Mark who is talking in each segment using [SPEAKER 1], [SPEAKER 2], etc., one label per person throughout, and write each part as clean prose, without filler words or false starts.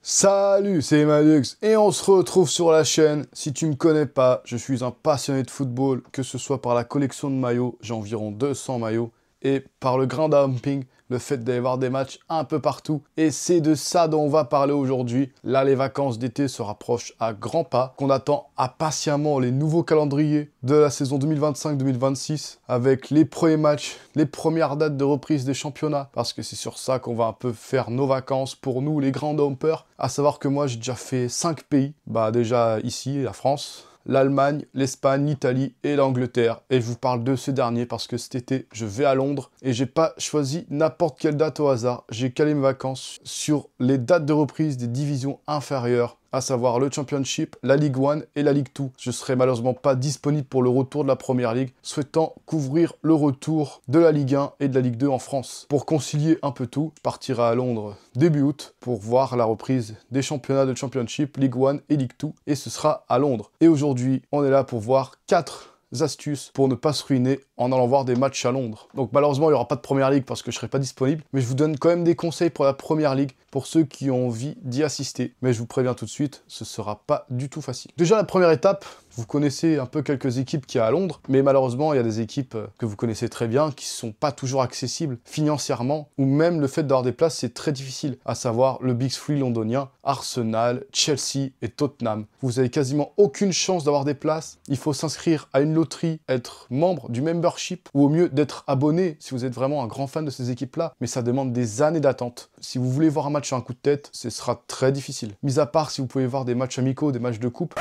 [SPEAKER 1] Salut, c'est Emmanuel et on se retrouve sur la chaîne. Si tu me connais pas, je suis un passionné de football, que ce soit par la collection de maillots, j'ai environ 200 maillots, et par le ground dumping, le fait d'aller voir des matchs un peu partout. Et c'est de ça dont on va parler aujourd'hui. Là, les vacances d'été se rapprochent à grands pas, qu'on attend impatiemment les nouveaux calendriers de la saison 2025-2026, avec les premiers matchs, les premières dates de reprise des championnats, parce que c'est sur ça qu'on va un peu faire nos vacances pour nous, les grands dumpers. À savoir que moi, j'ai déjà fait 5 pays. Bah déjà ici, la France, l'Allemagne, l'Espagne, l'Italie et l'Angleterre. Et je vous parle de ce dernier parce que cet été, je vais à Londres et j'ai pas choisi n'importe quelle date au hasard. J'ai calé mes vacances sur les dates de reprise des divisions inférieures, à savoir le Championship, la Ligue 1 et la Ligue 2. Je serai malheureusement pas disponible pour le retour de la Première Ligue, souhaitant couvrir le retour de la Ligue 1 et de la Ligue 2 en France. Pour concilier un peu tout, je partirai à Londres début août pour voir la reprise des championnats de Championship, Ligue 1 et Ligue 2, et ce sera à Londres. Et aujourd'hui, on est là pour voir 4 astuces pour ne pas se ruiner en allant voir des matchs à Londres. Donc malheureusement, il n'y aura pas de Première Ligue parce que je ne serai pas disponible, mais je vous donne quand même des conseils pour la Première Ligue, pour ceux qui ont envie d'y assister. Mais je vous préviens tout de suite, ce ne sera pas du tout facile. Déjà, la première étape, vous connaissez un peu quelques équipes qu'il y a à Londres, mais malheureusement, il y a des équipes que vous connaissez très bien, qui ne sont pas toujours accessibles financièrement, ou même le fait d'avoir des places, c'est très difficile, à savoir le Big Three londonien, Arsenal, Chelsea et Tottenham. Vous avez quasiment aucune chance d'avoir des places. Il faut s'inscrire à une loterie, être membre du membership, ou au mieux d'être abonné si vous êtes vraiment un grand fan de ces équipes-là, mais ça demande des années d'attente. Si vous voulez voir un match sur un coup de tête, ce sera très difficile. Mis à part si vous pouvez voir des matchs amicaux, des matchs de coupe.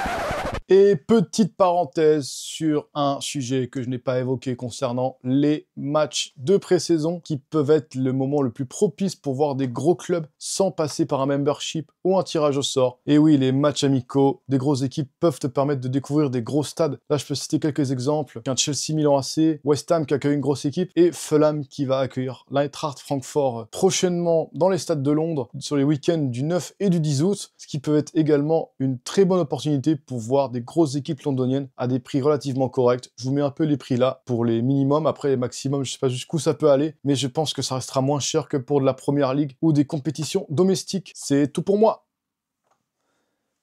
[SPEAKER 1] Et petite parenthèse sur un sujet que je n'ai pas évoqué concernant les matchs de pré-saison qui peuvent être le moment le plus propice pour voir des gros clubs sans passer par un membership ou un tirage au sort. Et oui, les matchs amicaux des grosses équipes peuvent te permettre de découvrir des gros stades. Là, je peux citer quelques exemples. Un Chelsea Milan AC, West Ham qui accueille une grosse équipe et Fulham qui va accueillir l'Eintracht Francfort prochainement dans les stades de Londres sur les week-ends du 9 et du 10 août, ce qui peut être également une très bonne opportunité pour voir des grosses équipes londoniennes à des prix relativement corrects. Je vous mets un peu les prix là pour les minimums. Après les maximums, je sais pas jusqu'où ça peut aller, mais je pense que ça restera moins cher que pour de la Première Ligue ou des compétitions domestiques. C'est tout pour moi.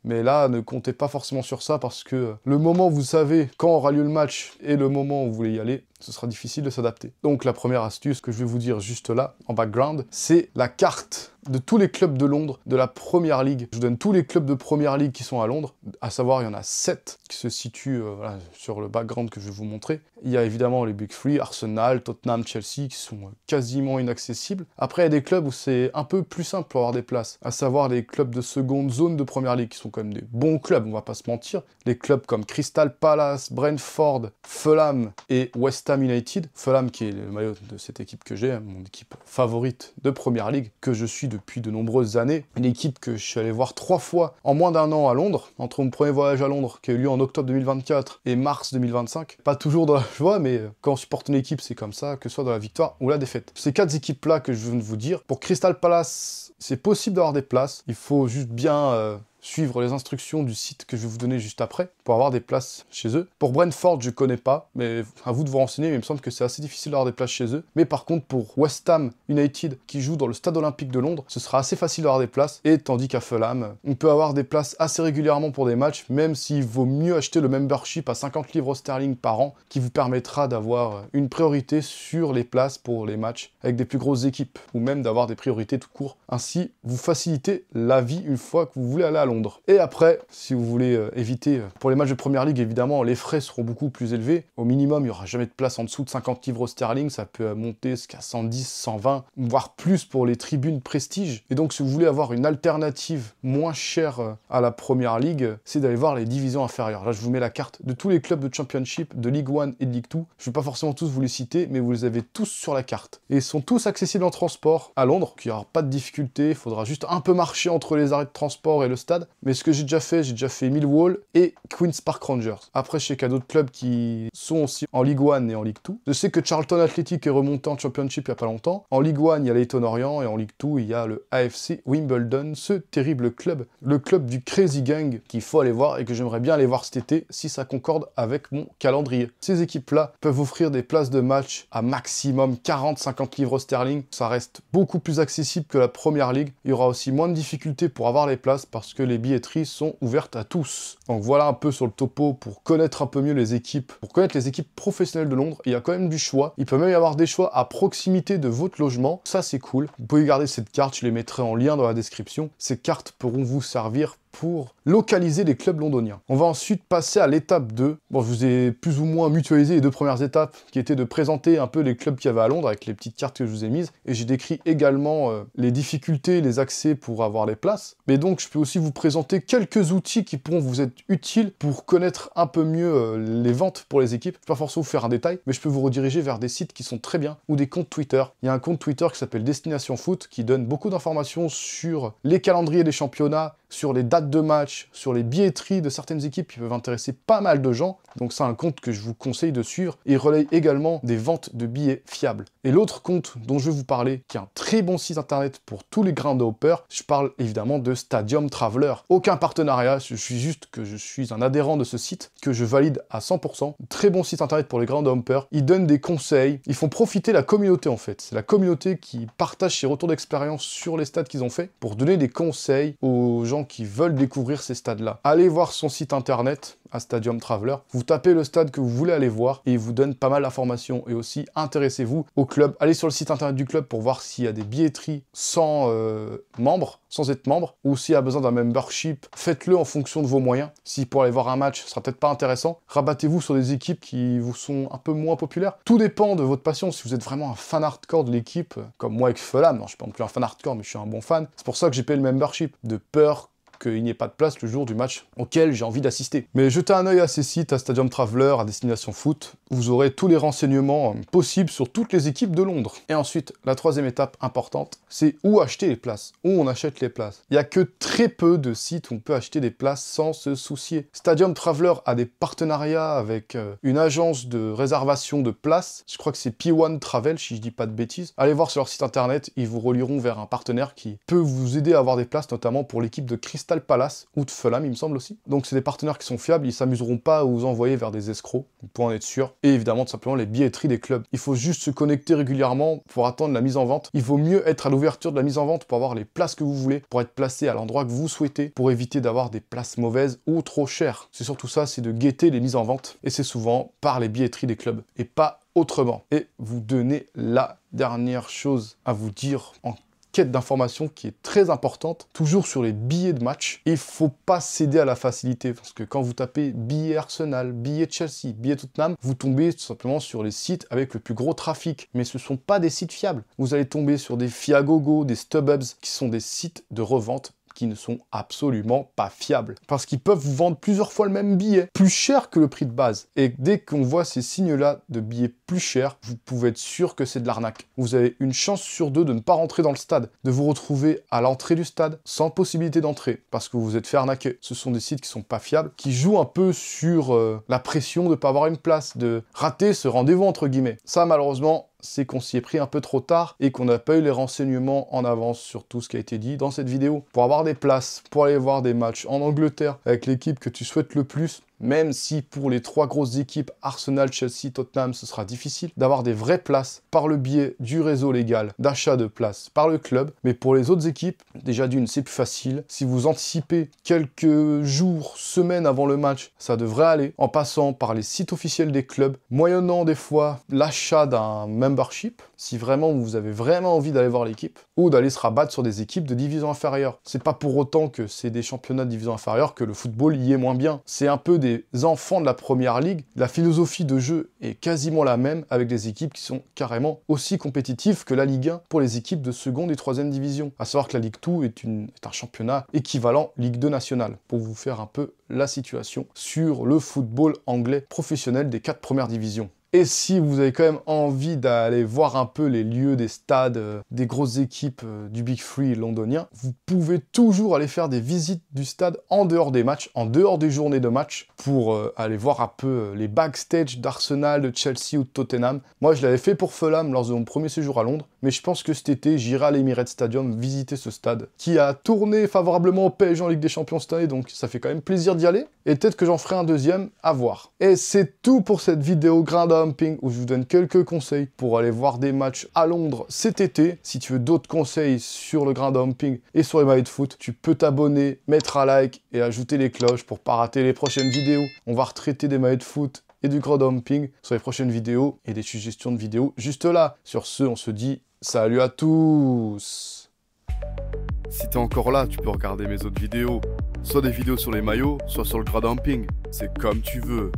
[SPEAKER 1] Mais là, ne comptez pas forcément sur ça parce que le moment où vous savez quand aura lieu le match et le moment où vous voulez y aller, ce sera difficile de s'adapter. Donc la première astuce que je vais vous dire juste là, en background, c'est la carte de tous les clubs de Londres, de la Première Ligue. Je vous donne tous les clubs de Première Ligue qui sont à Londres, à savoir il y en a 7 qui se situent voilà, sur le background que je vais vous montrer. Il y a évidemment les Big Three, Arsenal, Tottenham, Chelsea, qui sont quasiment inaccessibles. Après, il y a des clubs où c'est un peu plus simple pour avoir des places, à savoir les clubs de seconde zone de Première Ligue, qui sont quand même des bons clubs, on va pas se mentir. Les clubs comme Crystal Palace, Brentford, Fulham et West Ham United. Fulham qui est le maillot de cette équipe que j'ai, mon équipe favorite de Première Ligue, que je suis depuis de nombreuses années. Une équipe que je suis allé voir 3 fois en moins d'1 an à Londres, entre mon premier voyage à Londres qui a eu lieu en octobre 2024 et mars 2025. Pas toujours dans la joie, mais quand on supporte une équipe, c'est comme ça, que ce soit dans la victoire ou la défaite. Ces 4 équipes-là que je viens de vous dire, pour Crystal Palace, c'est possible d'avoir des places. Il faut juste bien suivre les instructions du site que je vais vous donner juste après pour avoir des places chez eux. Pour Brentford, je connais pas, mais à vous de vous renseigner, mais il me semble que c'est assez difficile d'avoir des places chez eux. Mais par contre, pour West Ham United, qui joue dans le stade olympique de Londres, ce sera assez facile d'avoir des places, et tandis qu'à Fulham, on peut avoir des places assez régulièrement pour des matchs, même s'il vaut mieux acheter le membership à 50 livres sterling par an, qui vous permettra d'avoir une priorité sur les places pour les matchs avec des plus grosses équipes, ou même d'avoir des priorités tout court. Ainsi, vous facilitez la vie une fois que vous voulez aller à Londres. Et après, si vous voulez éviter, pour les matchs de Première Ligue, évidemment, les frais seront beaucoup plus élevés. Au minimum, il n'y aura jamais de place en dessous de 50 livres sterling, ça peut monter jusqu'à 110, 120, voire plus pour les tribunes prestige. Et donc, si vous voulez avoir une alternative moins chère à la Première Ligue, c'est d'aller voir les divisions inférieures. Là, je vous mets la carte de tous les clubs de Championship, de Ligue 1 et de Ligue 2. Je ne vais pas forcément tous vous les citer, mais vous les avez tous sur la carte. Et ils sont tous accessibles en transport à Londres, donc il n'y aura pas de difficulté, il faudra juste un peu marcher entre les arrêts de transport et le stade. stades, mais ce que j'ai déjà fait Millwall et Queen's Park Rangers. Après, je sais qu'il y a d'autres clubs qui sont aussi en Ligue 1 et en Ligue 2. Je sais que Charlton Athletic est remonté en Championship il n'y a pas longtemps. En Ligue 1, il y a Leyton Orient et en Ligue 2, il y a le AFC Wimbledon, ce terrible club, le club du Crazy Gang qu'il faut aller voir et que j'aimerais bien aller voir cet été si ça concorde avec mon calendrier. Ces équipes-là peuvent offrir des places de match à maximum 40-50 livres sterling. Ça reste beaucoup plus accessible que la Première Ligue. Il y aura aussi moins de difficultés pour avoir les places parce que les billetteries sont ouvertes à tous. Donc voilà un peu sur le topo pour connaître un peu mieux les équipes, pour connaître les équipes professionnelles de Londres. Il y a quand même du choix. Il peut même y avoir des choix à proximité de votre logement. Ça, c'est cool. Vous pouvez garder cette carte, je les mettrai en lien dans la description. Ces cartes pourront vous servir pour localiser les clubs londoniens. On va ensuite passer à l'étape 2. Bon, je vous ai plus ou moins mutualisé les deux premières étapes, qui étaient de présenter un peu les clubs qu'il y avait à Londres, avec les petites cartes que je vous ai mises, et j'ai décrit également les difficultés, les accès pour avoir les places. Mais donc, je peux aussi vous présenter quelques outils qui pourront vous être utiles pour connaître un peu mieux les ventes pour les équipes. Je ne vais pas forcément vous faire un détail, mais je peux vous rediriger vers des sites qui sont très bien, ou des comptes Twitter. Il y a un compte Twitter qui s'appelle Destination Foot, qui donne beaucoup d'informations sur les calendriers des championnats, sur les dates de match, sur les billetteries de certaines équipes qui peuvent intéresser pas mal de gens. Donc c'est un compte que je vous conseille de suivre. Et il relaye également des ventes de billets fiables. Et l'autre compte dont je vais vous parler, qui est un très bon site internet pour tous les groundhoppers, je parle évidemment de Stadium Traveler. Aucun partenariat, je suis un adhérent de ce site, que je valide à 100%. Très bon site internet pour les groundhoppers. Ils donnent des conseils, ils font profiter la communauté en fait. C'est la communauté qui partage ses retours d'expérience sur les stades qu'ils ont fait pour donner des conseils aux gens qui veulent découvrir ces stades-là. Allez voir son site internet à Stadium Traveler, vous tapez le stade que vous voulez aller voir et il vous donne pas mal d'informations. Et aussi, intéressez-vous au club. Allez sur le site internet du club pour voir s'il y a des billetteries sans sans être membre, ou s'il y a besoin d'un membership, faites-le en fonction de vos moyens. Si pour aller voir un match, ce sera peut-être pas intéressant, rabattez-vous sur des équipes qui vous sont un peu moins populaires. Tout dépend de votre passion. Si vous êtes vraiment un fan hardcore de l'équipe, comme moi avec Fulham, non, je suis pas non plus un fan hardcore, mais je suis un bon fan. C'est pour ça que j'ai payé le membership, de peur qu'il n'y ait pas de place le jour du match auquel j'ai envie d'assister. Mais jetez un œil à ces sites, à Stadium Traveler, à Destination Foot, vous aurez tous les renseignements possibles sur toutes les équipes de Londres. Et ensuite, la troisième étape importante, c'est où acheter les places, où on achète les places. Il n'y a que très peu de sites où on peut acheter des places sans se soucier. Stadium Traveler a des partenariats avec une agence de réservation de places, je crois que c'est P1 Travel, si je dis pas de bêtises. Allez voir sur leur site internet, ils vous relieront vers un partenaire qui peut vous aider à avoir des places, notamment pour l'équipe de Crystal Palace ou de Fulham, il me semble aussi. Donc c'est des partenaires qui sont fiables, ils s'amuseront pas à vous envoyer vers des escrocs, vous pouvez en être sûr. Et évidemment, tout simplement, les billetteries des clubs. Il faut juste se connecter régulièrement pour attendre la mise en vente. Il vaut mieux être à l'ouverture de la mise en vente pour avoir les places que vous voulez, pour être placé à l'endroit que vous souhaitez, pour éviter d'avoir des places mauvaises ou trop chères. C'est surtout ça, c'est de guetter les mises en vente. Et c'est souvent par les billetteries des clubs et pas autrement. Et vous donnez la dernière chose à vous dire en quête d'information qui est très importante, toujours sur les billets de match. Il faut pas céder à la facilité, parce que quand vous tapez billet Arsenal, billet Chelsea, billet Tottenham, vous tombez tout simplement sur les sites avec le plus gros trafic. Mais ce ne sont pas des sites fiables. Vous allez tomber sur des Fiagogo, des StubHubs, qui sont des sites de revente qui ne sont absolument pas fiables. Parce qu'ils peuvent vous vendre plusieurs fois le même billet, plus cher que le prix de base. Et dès qu'on voit ces signes-là de billets plus chers, vous pouvez être sûr que c'est de l'arnaque. Vous avez une chance sur deux de ne pas rentrer dans le stade, de vous retrouver à l'entrée du stade sans possibilité d'entrée, parce que vous vous êtes fait arnaquer. Ce sont des sites qui sont pas fiables, qui jouent un peu sur la pression de ne pas avoir une place, de rater ce rendez-vous entre guillemets. Ça, malheureusement, c'est qu'on s'y est pris un peu trop tard et qu'on n'a pas eu les renseignements en avance sur tout ce qui a été dit dans cette vidéo. Pour avoir des places, pour aller voir des matchs en Angleterre avec l'équipe que tu souhaites le plus, même si pour les trois grosses équipes, Arsenal, Chelsea, Tottenham, ce sera difficile d'avoir des vraies places par le biais du réseau légal d'achat de places par le club. Mais pour les autres équipes, déjà d'une, c'est plus facile. Si vous anticipez quelques jours, semaines avant le match, ça devrait aller en passant par les sites officiels des clubs, moyennant des fois l'achat d'un membership, si vraiment vous avez vraiment envie d'aller voir l'équipe, ou d'aller se rabattre sur des équipes de division inférieure. C'est pas pour autant que c'est des championnats de division inférieure que le football y est moins bien. C'est un peu des enfants de la première ligue. La philosophie de jeu est quasiment la même avec des équipes qui sont carrément aussi compétitives que la Ligue 1 pour les équipes de seconde et troisième division. À savoir que la Ligue 2 est un championnat équivalent Ligue 2 nationale, pour vous faire un peu la situation sur le football anglais professionnel des 4 premières divisions. Et si vous avez quand même envie d'aller voir un peu les lieux des stades, des grosses équipes du Big Three londonien, vous pouvez toujours aller faire des visites du stade en dehors des matchs, en dehors des journées de match, pour aller voir un peu les backstage d'Arsenal, de Chelsea ou de Tottenham. Moi, je l'avais fait pour Fulham lors de mon premier séjour à Londres, mais je pense que cet été, j'irai à l'Emirates Stadium visiter ce stade, qui a tourné favorablement au PSG en Ligue des Champions cette année, donc ça fait quand même plaisir d'y aller. Et peut-être que j'en ferai un deuxième, à voir. Et c'est tout pour cette vidéo Grinda Humping, où je vous donne quelques conseils pour aller voir des matchs à Londres cet été. Si tu veux d'autres conseils sur le Grinda Humping et sur les maillots de foot, tu peux t'abonner, mettre un like et ajouter les cloches pour pas rater les prochaines vidéos. On va retraiter des maillots de foot et du Grinda Humping sur les prochaines vidéos et des suggestions de vidéos juste là. Sur ce, on se dit salut à tous.
[SPEAKER 2] Si t'es encore là, tu peux regarder mes autres vidéos. Soit des vidéos sur les maillots, soit sur le Grinda Humping. C'est comme tu veux.